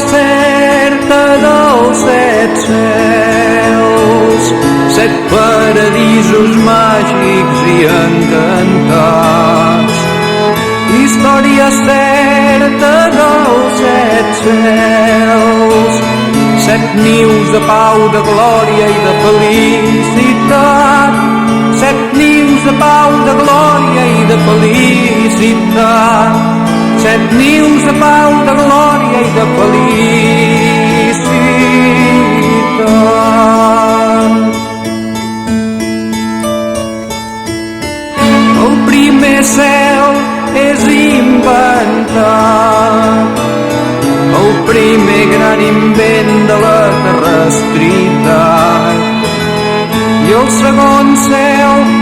certa dels set cels, set paradisos màgics i encantats. Història certa dels set cels, set nius de pau, de glòria i de felicitat. Set nius de pau, de glòria i de felicitat. Set nius de pau, de glòria i de felicitat. El primer cel és inventat, el primer gran invent de la terrestritat. I el segon cel